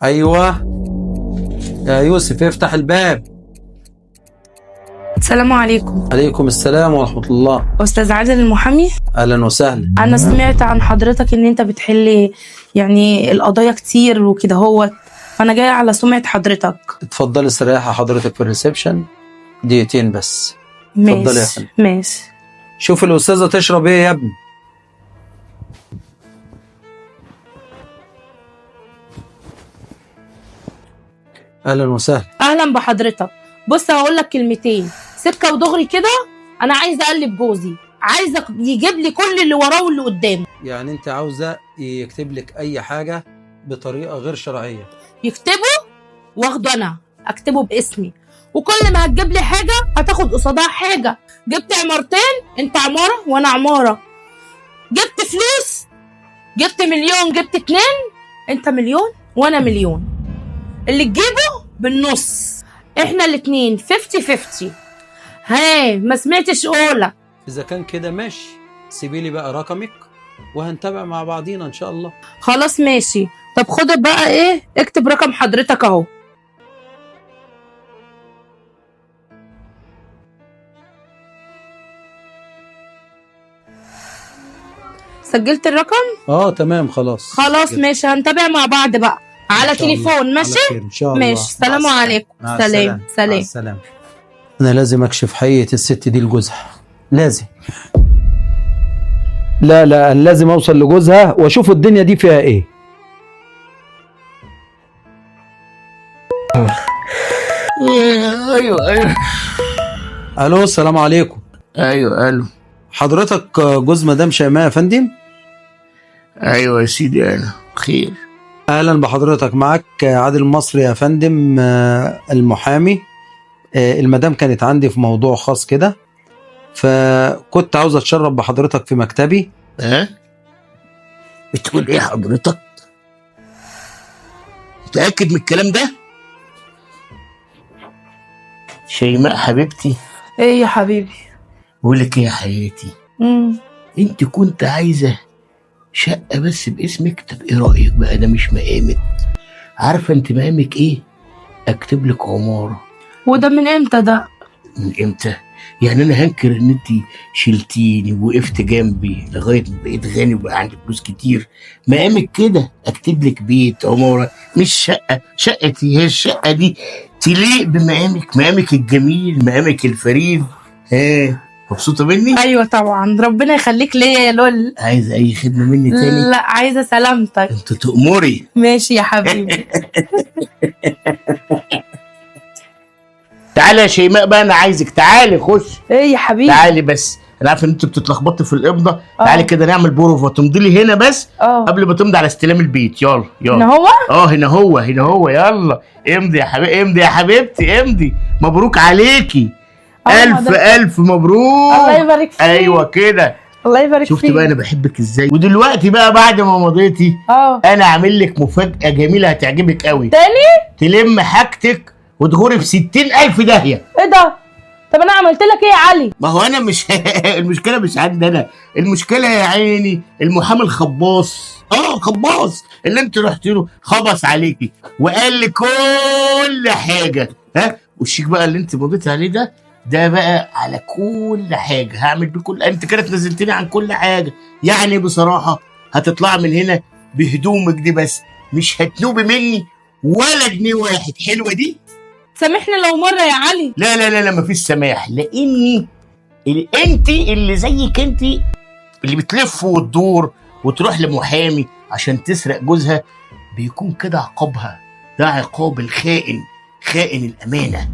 ايوه يا يوسف، افتح الباب. السلام عليكم. عليكم السلام ورحمة الله. أستاذ عادل المحامي، اهلا وسهلا. أنا سمعت عن حضرتك إن أنت بتحل يعني القضايا كتير وكده هوت، فأنا جاية على سمعة حضرتك. اتفضلي استريحي حضرتك في الريسبشن دقيقتين بس. اتفضلي يا ماشي فندم. ماشي. شوف الأستاذة تشرب ايه يا ابني. اهلا وسهلا. أهلا بحضرتك. بص هقول لك كلمتين سكة ودغري كده. أنا عايزة أقلب جوزي، عايزة يجيب لي كل اللي وراه واللي قدامه. يعني انت عاوزة يكتب لك اي حاجة بطريقة غير شرعية؟ يكتبه واخده أنا أكتبه باسمي، وكل ما هتجيب لي حاجة هتاخد قصادها حاجة. جبت عمارتين، أنت عمارة وأنا عمارة. جبت فلوس، جبت مليون، جبت 2، انت مليون وانا مليون. اللي تجيبه بالنص، احنا الاتنين 50-50. ها ما سمعتش قولك؟ اذا كان كده ماشي، سيبي لي بقى رقمك وهنتابع مع بعضينا ان شاء الله. خلاص ماشي. طب خد بقى ايه، اكتب رقم حضرتك اهو. سجلت الرقم؟ تمام خلاص. خلاص ماشي، هنتابع مع بعض بقى على تليفون. ماشي ان شاء الله. ماشي. سلام عليكم. سلام سلام. السلام. انا لازم اكشف حقيقة الست دي لجوزها، لازم. لا لازم اوصل لجوزها واشوف الدنيا دي فيها ايه. ايوه الو السلام عليكم. ايوه الو. حضرتك جوز مدام شيماء يا فندم؟ ايوه يا سيدي انا خير. اهلا بحضرتك، معاك عادل المصري يا فندم، المحامي. المدام كانت عندي في موضوع خاص كده، فكنت عاوز اتشرف بحضرتك في مكتبي. بتقول ايه حضرتك؟ متأكد من الكلام ده؟ شيماء حبيبتي، ايه يا حبيبي؟ بقول لك ايه يا حياتي، انت كنت عايزه شقه بس باسمك. طب ايه رايك بقى؟ ده مش مقامك. عارفه انت مقامك ايه؟ اكتب لك عماره. وده من امتى ده؟ من امتى؟ يعني انا هنكر ان انت شلتيني ووقفت جنبي لغايه ما بقيت غني وبقى عندي فلوس كتير؟ مقامك كده. اكتب لك بيت عماره مش شقه. شقتي هي الشقه دي تليق بمقامك، مقامك الجميل، مقامك الفريد. مبسوطه مني؟ ايوه طبعا، ربنا يخليك ليا يا لول. عايزه اي خدمه مني تاني؟ لا عايزه سلامتك. انت تأمري. ماشي يا حبيبي. تعالي يا شيماء بقى، انا عايزك. تعالي خش. ايه يا حبيبي؟ تعالي بس، انا عارف ان انت بتتلخبطي في الامضه. تعالي كده نعمل بروفه. تمضي لي هنا بس قبل ما تمضي على استلام البيت. يلا هنا هو؟ هنا هو. يلا امضي يا حبيبي، امضي يا حبيبتي، امضي. مبروك عليكي. الف مبروك. الله يبارك فيك. ايوه كده. الله يبارك فيك. شفت بقى انا بحبك ازاي؟ ودلوقتي بقى بعد ما مضيتي انا عامل لك مفاجاه جميله هتعجبك قوي. تاني؟ تلم حاجتك وتغوري في 60,000 داهيه. ايه ده؟ طب انا عملت لك ايه يا علي؟ ما هو انا مش المشكله مش عندي انا، المشكله يا عيني المحامي الخباص. خباص اللي انت رحت له خبص عليكي وقال لي كل حاجه. والشيك بقى اللي انت مضيتي عليه ده بقى على كل حاجه. هعمل بكل، انت كده نزلتني عن كل حاجه. يعني بصراحه هتطلع من هنا بهدومك دي بس، مش هتنوبي مني ولا جنيه واحد. حلوه دي؟ سامحني لو مره يا علي. لا لا لا لا، مفيش سماح. لاني انت اللي زيك، انت اللي بتلف وتدور وتروح لمحامي عشان تسرق جوزها، بيكون كده عقابها. ده عقاب الخائن، خائن الامانه.